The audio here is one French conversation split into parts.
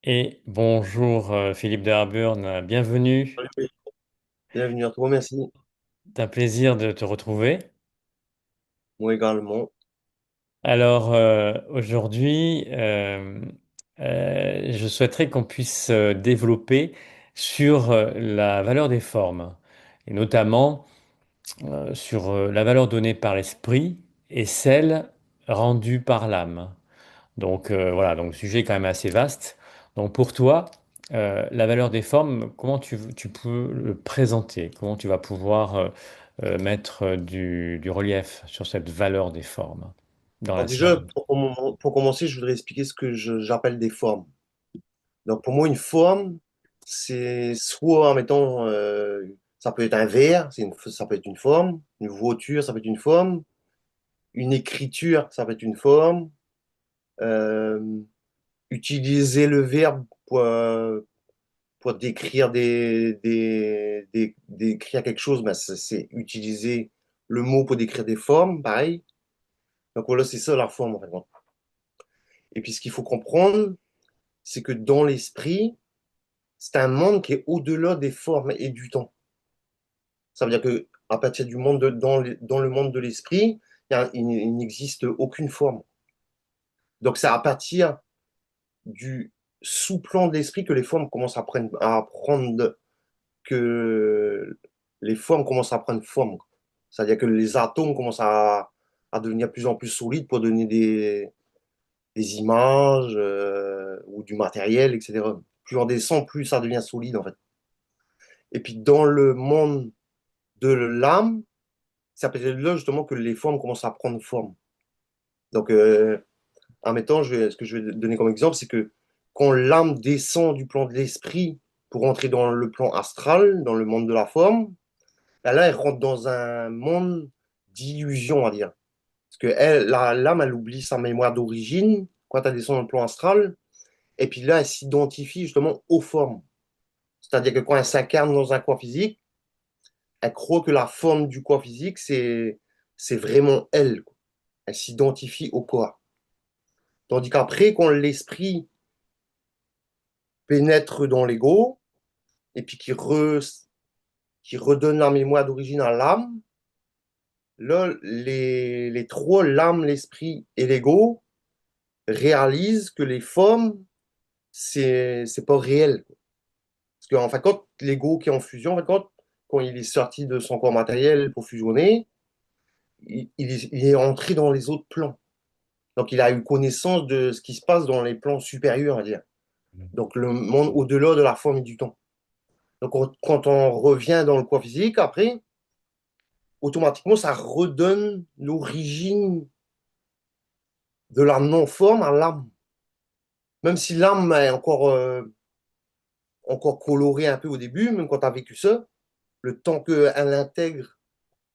Et bonjour Philippe de Harburn, bienvenue. Oui, bienvenue à toi, merci. C'est un plaisir de te retrouver. Moi également. Alors aujourd'hui, je souhaiterais qu'on puisse développer sur la valeur des formes, et notamment sur la valeur donnée par l'esprit et celle rendue par l'âme. Donc voilà, donc le sujet est quand même assez vaste. Donc pour toi, la valeur des formes, comment tu peux le présenter? Comment tu vas pouvoir mettre du relief sur cette valeur des formes dans Alors la déjà, scène? pour commencer, je voudrais expliquer ce que j'appelle des formes. Donc pour moi, une forme, c'est soit, mettons, ça peut être un verre, ça peut être une forme, une voiture, ça peut être une forme, une écriture, ça peut être une forme, euh, utiliser le verbe pour décrire décrire quelque chose, ben, c'est utiliser le mot pour décrire des formes, pareil. Donc voilà, c'est ça la forme, en fait. Et puis ce qu'il faut comprendre, c'est que dans l'esprit, c'est un monde qui est au-delà des formes et du temps. Ça veut dire que à partir du monde dans le monde de l'esprit, il n'existe aucune forme. Donc c'est à partir du sous-plan de l'esprit que les formes commencent à prendre que les formes commencent à prendre forme. C'est-à-dire que les atomes commencent à devenir de plus en plus solides pour donner des images ou du matériel, etc. Plus on descend, plus ça devient solide en fait. Et puis dans le monde de l'âme, c'est à partir de là justement que les formes commencent à prendre forme. Donc, admettons, ce que je vais donner comme exemple, c'est que quand l'âme descend du plan de l'esprit pour entrer dans le plan astral, dans le monde de la forme, là elle rentre dans un monde d'illusion, on va dire. Parce que l'âme, elle oublie sa mémoire d'origine quand elle descend dans le plan astral, et puis là, elle s'identifie justement aux formes. C'est-à-dire que quand elle s'incarne dans un corps physique, elle croit que la forme du corps physique, c'est vraiment elle, quoi. Elle s'identifie au corps. Tandis qu'après, quand l'esprit pénètre dans l'ego, et puis qui redonne la mémoire d'origine à l'âme, là, les trois, l'âme, l'esprit et l'ego, réalisent que les formes, c'est pas réel. Parce qu'en fin de compte, l'ego qui est en fusion, en fin de compte, quand il est sorti de son corps matériel pour fusionner, il est entré dans les autres plans. Donc, il a eu connaissance de ce qui se passe dans les plans supérieurs, on va dire. Donc, le monde au-delà de la forme et du temps. Donc, quand on revient dans le corps physique, après, automatiquement, ça redonne l'origine de la non-forme à l'âme. Même si l'âme est encore colorée un peu au début, même quand tu as vécu ça, le temps qu'elle intègre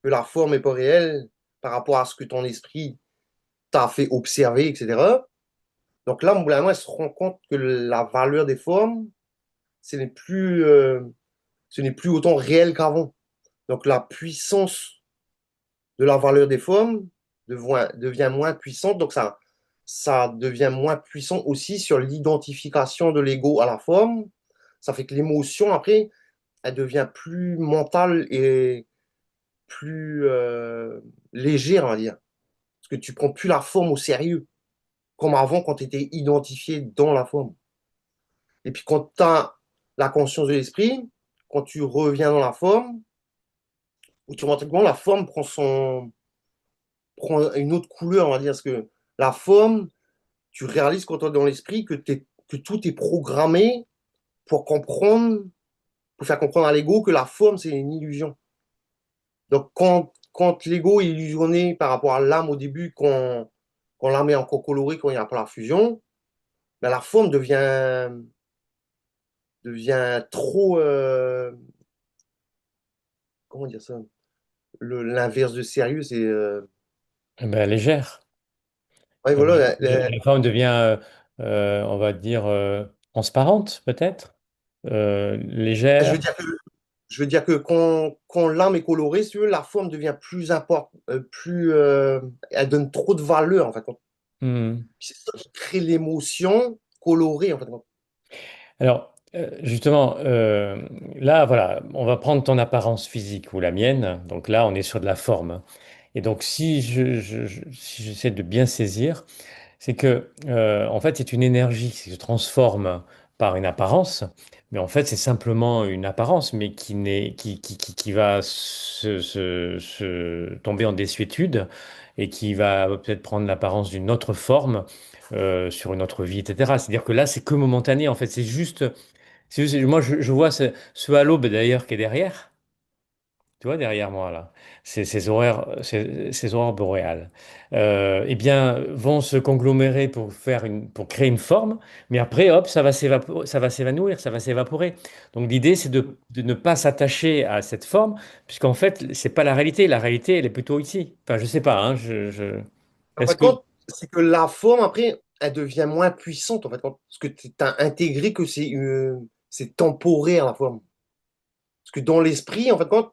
que la forme n'est pas réelle par rapport à ce que ton esprit t'a fait observer, etc. Donc là, au bout d'un moment, elle se rend compte que la valeur des formes, ce n'est plus, ce n'est plus autant réel qu'avant. Donc la puissance de la valeur des formes devient moins puissante. Donc ça devient moins puissant aussi sur l'identification de l'ego à la forme. Ça fait que l'émotion, après, elle devient plus mentale et plus légère, on va dire. Parce que tu prends plus la forme au sérieux, comme avant quand tu étais identifié dans la forme. Et puis quand tu as la conscience de l'esprit, quand tu reviens dans la forme, automatiquement la forme prend une autre couleur, on va dire. Parce que la forme, tu réalises quand tu es dans l'esprit que tout est programmé pour comprendre, pour faire comprendre à l'ego que la forme, c'est une illusion. Donc quand l'ego est illusionné par rapport à l'âme au début, quand l'âme est encore colorée, quand il n'y a pas la fusion, ben la forme devient trop, comment dire ça? L'inverse de sérieux, c'est, Eh ben, légère. ouais, voilà, La forme devient, on va dire, transparente peut-être, je veux légère. dire que, je veux dire que quand l'âme est colorée, si tu veux, la forme devient plus importante, elle donne trop de valeur, en fait. Hmm. C'est ça qui crée l'émotion colorée, en fait. Alors, justement, là, voilà, on va prendre ton apparence physique ou la mienne. Donc là, on est sur de la forme. Et donc, si j'essaie de bien saisir, c'est que, en fait, c'est une énergie qui se transforme par une apparence, mais en fait, c'est simplement une apparence, mais qui va tomber en désuétude et qui va peut-être prendre l'apparence d'une autre forme sur une autre vie, etc. C'est-à-dire que là, c'est que momentané, en fait, moi, je vois ce halo, ben, d'ailleurs, qui est derrière. Tu vois, derrière moi, là, ces aurores boréales, eh bien, vont se conglomérer pour créer une forme, mais après, hop, ça va s'évanouir, ça va s'évaporer. Donc, l'idée, c'est de ne pas s'attacher à cette forme, puisqu'en fait, c'est pas la réalité. La réalité, elle est plutôt ici. Enfin, je sais pas, hein, En est-ce fait, que... c'est que la forme, après, elle devient moins puissante, en fait, parce que tu as intégré que c'est temporaire, la forme. Parce que dans l'esprit, en fait, quand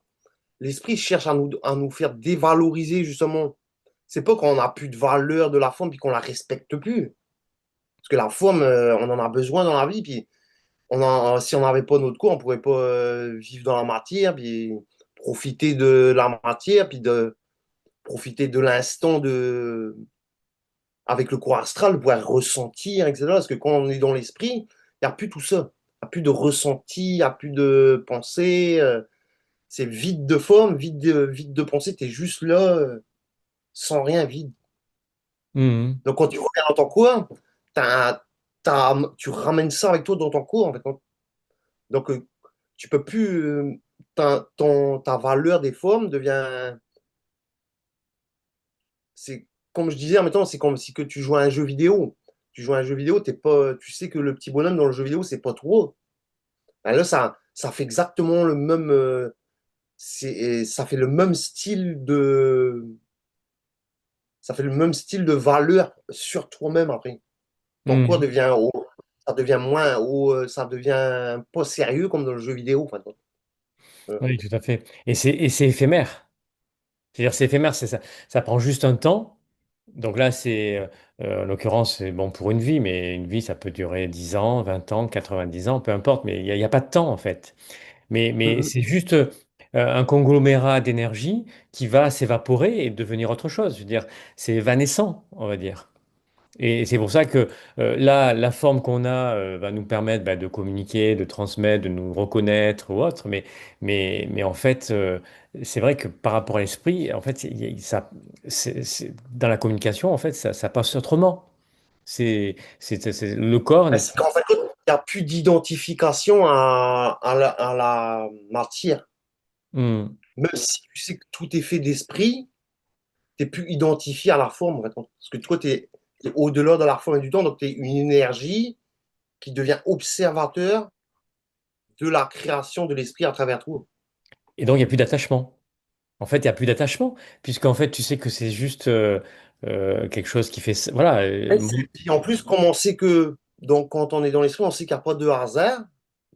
l'esprit cherche à nous faire dévaloriser, justement, c'est pas qu'on n'a plus de valeur de la forme puis qu'on la respecte plus. Parce que la forme, on en a besoin dans la vie, puis si on n'avait pas notre corps, on pourrait pas vivre dans la matière, puis profiter de la matière, puis profiter de l'instant avec le corps astral, de pouvoir ressentir, etc. Parce que quand on est dans l'esprit, il n'y a plus tout ça. Il n'y a plus de ressenti, il n'y a plus de pensée. C'est vide de forme, vide de pensée. Tu es juste là, sans rien, vide. Mhm. Donc quand tu regardes dans ton corps, tu ramènes ça avec toi dans ton corps. En fait. Donc tu peux plus. Ta valeur des formes devient. C'est comme je disais en même temps, c'est comme si que tu joues à un jeu vidéo. Tu joues à un jeu vidéo, t'es pas, tu sais que le petit bonhomme dans le jeu vidéo, c'est pas toi. Ben là, ça fait exactement le même. Ça fait le même style de. Ça fait le même style de valeur sur toi-même après. Ton corps Mhm. devient haut, ça devient moins haut, ça devient pas sérieux comme dans le jeu vidéo. Enfin, euh, Oui, tout à fait. Et c'est éphémère. C'est-à-dire, c'est éphémère, ça prend juste un temps. Donc là, en l'occurrence, c'est bon pour une vie, mais une vie, ça peut durer 10 ans, 20 ans, 90 ans, peu importe, mais il y a pas de temps en fait. Mais mhm. c'est juste un conglomérat d'énergie qui va s'évaporer et devenir autre chose. Je veux dire, c'est évanescent, on va dire. Et c'est pour ça que là, la forme qu'on a va nous permettre bah, de communiquer, de transmettre, de nous reconnaître ou autre. Mais en fait, c'est vrai que par rapport à l'esprit, en fait, dans la communication, en fait, ça passe autrement. Le corps Ben, n'est c'est plus. qu'en fait, il n'y a plus d'identification à la matière. Hmm, Même si tu sais que tout est fait d'esprit, tu n'es plus identifié à la forme. En fait. Parce que toi, tu es au-delà de la forme et du temps, donc tu es une énergie qui devient observateur de la création de l'esprit à travers toi. Et donc, il n'y a plus d'attachement. En fait, il n'y a plus d'attachement, puisqu'en fait, tu sais que c'est juste quelque chose qui fait. Voilà. Puis en plus, comme on sait que donc, quand on est dans l'esprit, on sait qu'il n'y a pas de hasard.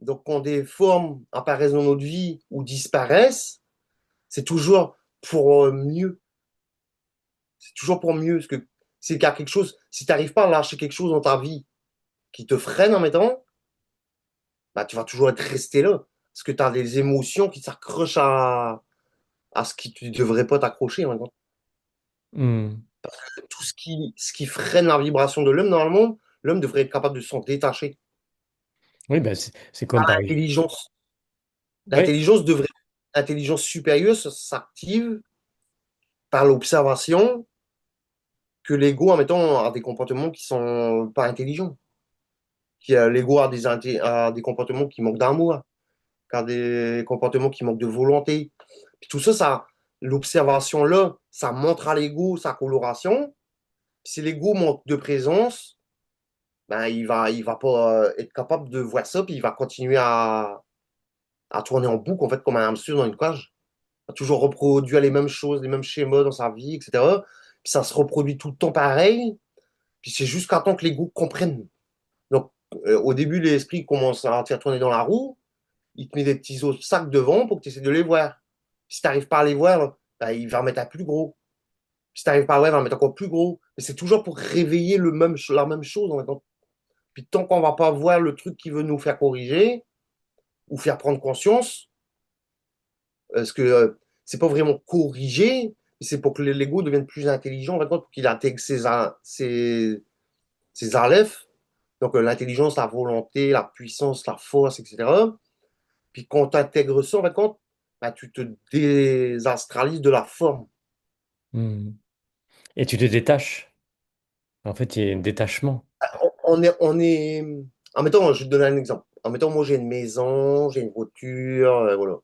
Donc, quand des formes apparaissent dans notre vie ou disparaissent, c'est toujours pour mieux. C'est toujours pour mieux. Parce que c'est qu'il y a quelque chose, si tu n'arrives pas à lâcher quelque chose dans ta vie qui te freine en mettant, bah, tu vas toujours être resté là. Parce que tu as des émotions qui s'accrochent à ce qui ne devrait pas t'accrocher. En fait. Hmm. Tout ce qui freine la vibration de l'homme, normalement, l'homme devrait être capable de s'en détacher. Oui, ben, c'est comme par exemple. L'intelligence. Oui. L'intelligence devrait. L'intelligence supérieure s'active par l'observation que l'ego, en mettant, a des comportements qui sont pas intelligents. L'ego a des comportements qui manquent d'amour, qui a des comportements qui manquent de volonté. Puis tout ça, l'observation là, ça montre à l'ego sa coloration. Si l'ego manque de présence, ben, il va pas être capable de voir ça, puis il va continuer à tourner en boucle, en fait, comme un hamster dans une cage. Il va toujours reproduire les mêmes choses, les mêmes schémas dans sa vie, etc. Puis ça se reproduit tout le temps pareil. Puis c'est jusqu'à temps que l'ego comprenne. Donc, au début, l'esprit commence à te faire tourner dans la roue. Il te met des petits sacs devant pour que tu essaies de les voir. Si tu n'arrives pas à les voir, ben, il va remettre un plus gros. Si tu n'arrives pas à les voir, il va remettre encore plus gros. Mais c'est toujours pour réveiller la même chose. En fait. Puis tant qu'on va pas voir le truc qui veut nous faire corriger ou faire prendre conscience, parce que c'est pas vraiment corriger, c'est pour que l'ego devienne plus intelligent, en fait, pour qu'il intègre ses alephes, donc l'intelligence, la volonté, la puissance, la force, etc. Puis quand tu intègres ça, en fait, bah, tu te désastralises de la forme. Hmm. Et tu te détaches. En fait, il y a un détachement. On est. En mettant, je vais te donner un exemple. En mettant, moi, j'ai une maison, j'ai une voiture, voilà.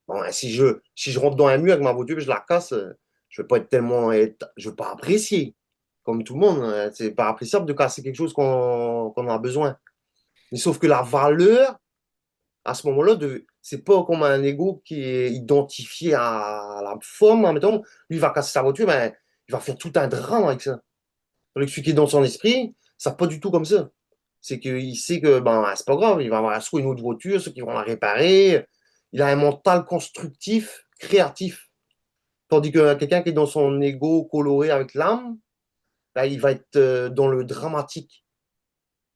Bon, si je rentre dans un mur avec ma voiture et je la casse, je vais pas être tellement. Je vais pas apprécier, comme tout le monde, hein. C'est pas appréciable de casser quelque chose qu'on a besoin. Mais sauf que la valeur, à ce moment-là, c'est pas comme un ego qui est identifié à la forme. En mettant, lui, il va casser sa voiture, ben, il va faire tout un drame avec ça. Tandis que celui qui est dans son esprit, ça pas du tout comme ça. C'est qu'il sait que ben, c'est pas grave, il va avoir soit une autre voiture, ceux qui vont la réparer. Il a un mental constructif, créatif. Tandis que quelqu'un qui est dans son ego coloré avec l'âme, là, il va être dans le dramatique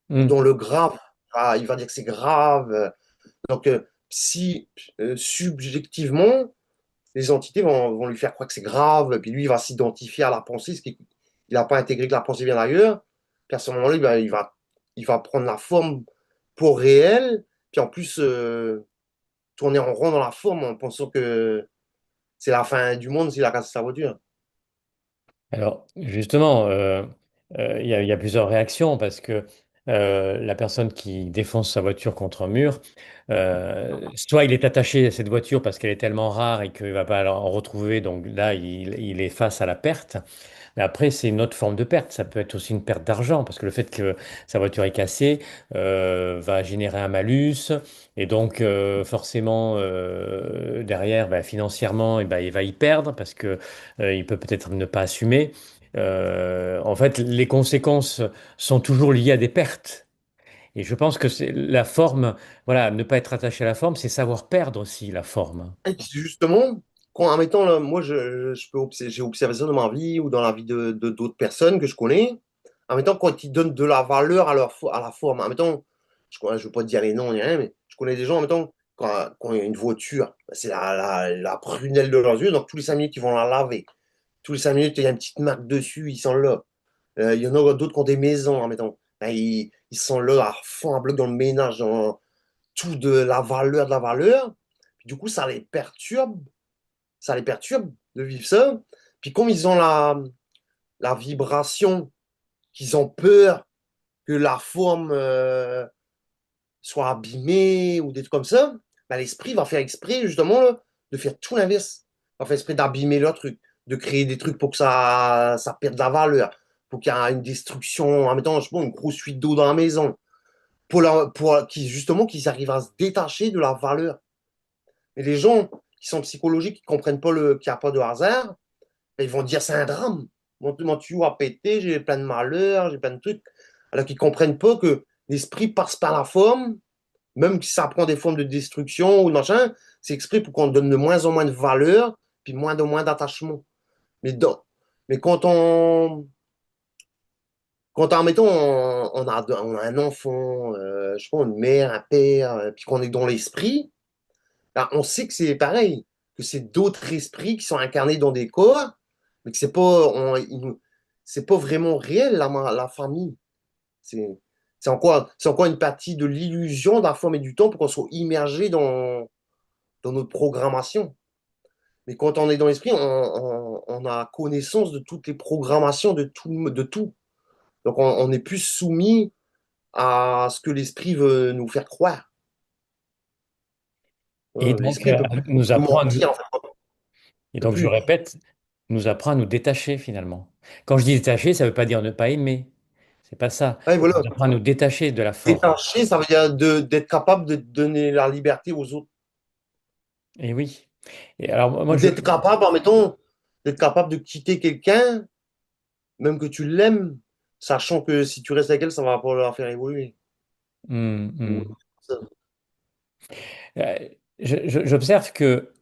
ou Hmm. dans le grave. Ah, il va dire que c'est grave. Donc, si subjectivement, les entités vont lui faire croire que c'est grave, puis lui, il va s'identifier à la pensée, ce qui il n'a pas intégré que la pensée vient d'ailleurs. Puis à ce moment-là, il va prendre la forme pour réel, puis en plus tourner en rond dans la forme en pensant que c'est la fin du monde s'il a cassé sa voiture. Alors, justement, il y a plusieurs réactions parce que la personne qui défonce sa voiture contre un mur, soit il est attaché à cette voiture parce qu'elle est tellement rare et qu'il ne va pas en retrouver, donc là, il est face à la perte. Mais après, c'est une autre forme de perte. Ça peut être aussi une perte d'argent, parce que le fait que sa voiture est cassée va générer un malus, et donc forcément, derrière, bah, financièrement, eh ben, il va y perdre, parce que il peut peut-être ne pas assumer. En fait, les conséquences sont toujours liées à des pertes. Et je pense que c'est la forme, voilà, ne pas être attaché à la forme, c'est savoir perdre aussi la forme. Et puis justement, quand, en mettant, là, moi, j'ai observé ça dans ma vie ou dans la vie de d'autres personnes que je connais. En mettant, quand ils donnent de la valeur à la forme, en mettant, ne veux pas dire les noms ni rien, mais je connais des gens, en mettant, quand il y a une voiture, c'est la prunelle de leurs yeux, donc tous les 5 minutes, ils vont la laver. Tous les 5 minutes, il y a une petite marque dessus, ils sont là. Il y en a d'autres qui ont des maisons, en mettant. Ben, ils sont là à fond, à bloc dans le ménage, dans tout de la valeur. Puis du coup, ça les perturbe de vivre ça. Puis comme ils ont la vibration, qu'ils ont peur que la forme soit abîmée ou des trucs comme ça, ben, l'esprit va faire exprès justement là, de faire tout l'inverse. Il va faire exprès d'abîmer leur truc, de créer des trucs pour que ça perde de la valeur, pour qu'il y ait une destruction, en mettant, je sais pas, une grosse fuite d'eau dans la maison, justement qu'ils arrivent à se détacher de la valeur. Et les gens qui sont psychologiques, qui ne comprennent pas qu'il n'y a pas de hasard, ils vont dire c'est un drame. Mon tuyau a pété, j'ai plein de malheurs, j'ai plein de trucs. Alors qu'ils ne comprennent pas que l'esprit passe par la forme, même si ça prend des formes de destruction ou de machin, c'est exprès pour qu'on donne de moins en moins de valeur, puis moins en moins d'attachement. Mais, mais quand mettons, on a un enfant, je sais pas, une mère, un père, puis qu'on est dans l'esprit, ben, on sait que c'est pareil, que c'est d'autres esprits qui sont incarnés dans des corps, mais que c'est pas vraiment réel, la famille. C'est, c'est encore une partie de l'illusion de la forme et du temps pour qu'on soit immergé dans notre programmation. Mais quand on est dans l'esprit, on a connaissance de toutes les programmations, de tout, de tout. Donc on est plus soumis à ce que l'esprit veut nous faire croire. Et donc, L'esprit ne peut plus nous nous apprend à mentir, en fait. Il Et peut donc, je plus. répète, nous apprend à nous détacher finalement. Quand je dis détacher, ça ne veut pas dire ne pas aimer. C'est pas ça. Ouais, Ça voilà. nous apprend à nous détacher de la forme. Détacher, ça veut dire d'être capable de donner la liberté aux autres. Et oui. Et alors, moi, Ou d'être capable, admettons, d'être capable de quitter quelqu'un, même que tu l'aimes, sachant que si tu restes avec elle, ça va pas la faire évoluer. Hmm, Ou hmm. ça. Euh, J'observe que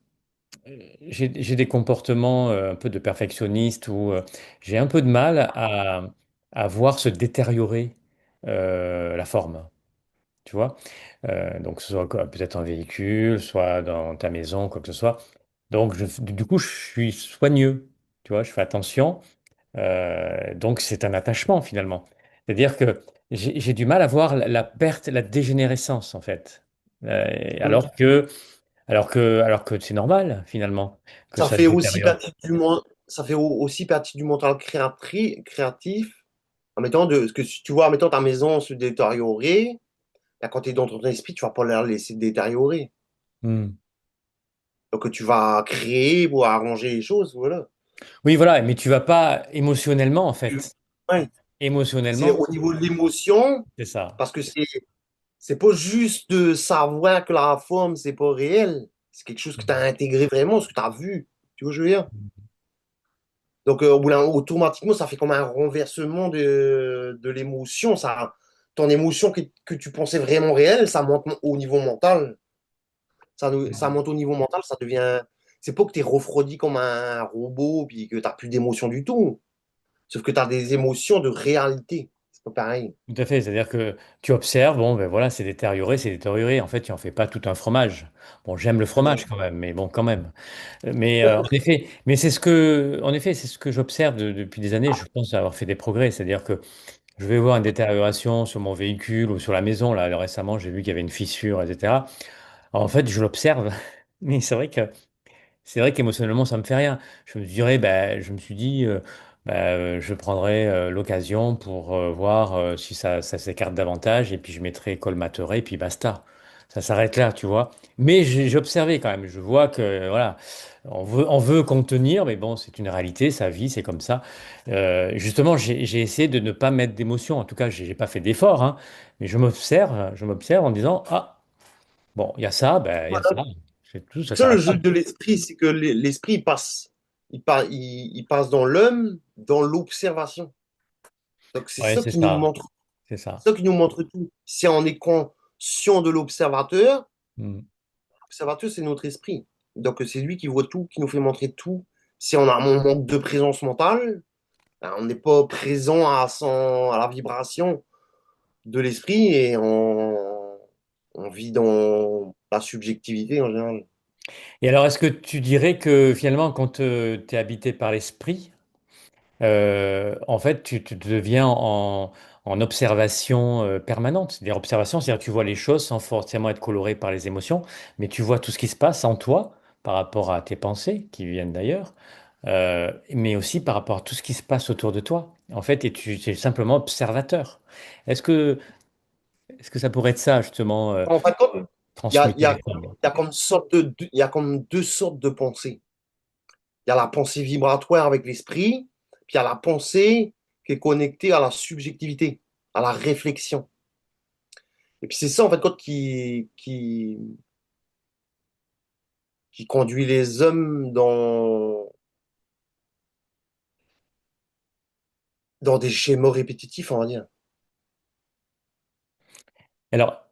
j'ai des comportements un peu de perfectionniste où j'ai un peu de mal à voir se détériorer la forme, tu vois. Donc, que ce soit peut-être un véhicule, soit dans ta maison, quoi que ce soit. Donc, du coup, je suis soigneux, tu vois, je fais attention. Donc, c'est un attachement finalement. C'est-à-dire que j'ai du mal à voir la perte, la dégénérescence en fait. Mm. Alors que c'est normal finalement que Ça ça se fait aussi détériore. partie ça fait aussi partie du mental créatif. En mettant ce que si tu vois, en mettant ta maison se détériorer, là, quand tu es dans ton esprit, tu vas pas la laisser détériorer. Hmm. Donc tu vas créer ou arranger les choses, voilà. Oui, voilà, mais tu vas pas émotionnellement en Tu- fait. ouais. C'est Émotionnellement, au niveau de l'émotion, c'est ça. parce que c'est pas juste de savoir que la forme, c'est pas réel. C'est quelque chose que tu as intégré vraiment, ce que tu as vu. Tu vois, ce que je veux dire? Donc, au bout automatiquement, ça fait comme un renversement de l'émotion. Ton émotion que tu pensais vraiment réelle, ça monte au niveau mental. Ça monte au niveau mental, ça devient. C'est pas que tu es refroidi comme un robot puis que tu n'as plus d'émotion du tout. Sauf que tu as des émotions de réalité. C'est pas pareil. Tout à fait, c'est-à-dire que tu observes, bon, ben voilà, c'est détérioré, c'est détérioré. En fait, tu en fais pas tout un fromage. Bon, j'aime le Ah fromage non. quand même, mais bon, quand même. Mais en effet, en effet, c'est ce que j'observe depuis des années. Je pense avoir fait des progrès, c'est-à-dire que je vais voir une détérioration sur mon véhicule ou sur la maison. Là, récemment, j'ai vu qu'il y avait une fissure, etc. En fait, je l'observe, mais c'est vrai qu'émotionnellement, ça me fait rien. Je me suis dit, je prendrai l'occasion pour voir si ça s'écarte davantage, et puis je mettrai colmaterai, et puis basta. Ça s'arrête là, tu vois. Mais j'ai observé quand même. Je vois que, voilà, on veut contenir, mais bon, c'est une réalité, sa vie, c'est comme ça. Justement, j'ai essayé de ne pas mettre d'émotion. En tout cas, j'ai pas fait d'effort, hein, mais je m'observe en disant, ah, bon, il y a ça, ben, il y a ça. C'est tout, ça Ça, le s'arrête là. jeu de l'esprit, c'est que l'esprit il passe dans l'homme, dans l'observation. Donc Ouais, c'est ça. C'est ça. c'est ça qui nous montre tout. Si on est conscient de Mm. l'observateur, c'est notre esprit. Donc c'est lui qui voit tout, qui nous fait montrer tout. Si on a un manque de présence mentale, ben, on n'est pas présent à la vibration de l'esprit et on vit dans la subjectivité en général. Et alors, est-ce que tu dirais que finalement, quand tu es habité par l'esprit, en fait, tu deviens en observation permanente? C'est-à-dire observation, c'est-à-dire que tu vois les choses sans forcément être coloré par les émotions, mais tu vois tout ce qui se passe en toi par rapport à tes pensées, qui viennent d'ailleurs, mais aussi par rapport à tout ce qui se passe autour de toi. En fait, et tu es simplement observateur. Est-ce que, est-ce que ça pourrait être ça, justement, En fait, transmuter les formes? il y a comme il y a comme deux sortes de pensées. Il y a la pensée vibratoire avec l'esprit, puis il y a la pensée qui est connectée à la subjectivité, à la réflexion. Et puis c'est ça, en fait, qui conduit les hommes dans des schémas répétitifs, on va dire. Alors,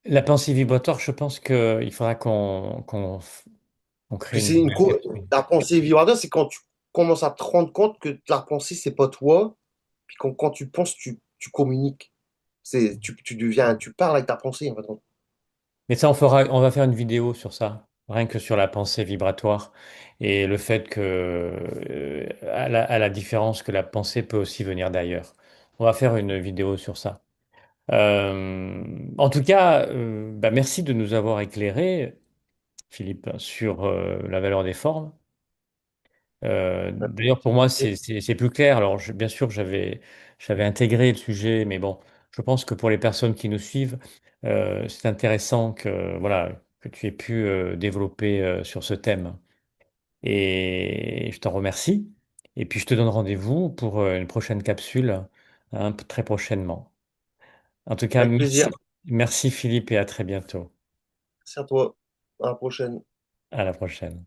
la pensée vibratoire, je pense qu'il faudra qu'on crée Puis une nouvelle catégorie. la pensée vibratoire, c'est quand tu commences à te rendre compte que la pensée, c'est pas toi, puis quand tu penses, tu communiques. Tu parles avec ta pensée, en fait. Mais ça, on va faire une vidéo sur ça, rien que sur la pensée vibratoire et le fait que, à la différence que la pensée peut aussi venir d'ailleurs. On va faire une vidéo sur ça. En tout cas, merci de nous avoir éclairé, Philippe, sur la valeur des formes. D'ailleurs, pour moi, c'est plus clair. Alors, bien sûr, j'avais intégré le sujet, mais bon, je pense que pour les personnes qui nous suivent, c'est intéressant que, voilà, que tu aies pu développer sur ce thème. Et je t'en remercie. Et puis, je te donne rendez-vous pour une prochaine capsule, hein, très prochainement. En tout cas, Avec plaisir. merci, merci Philippe, et à très bientôt. Merci à toi. À la prochaine. À la prochaine.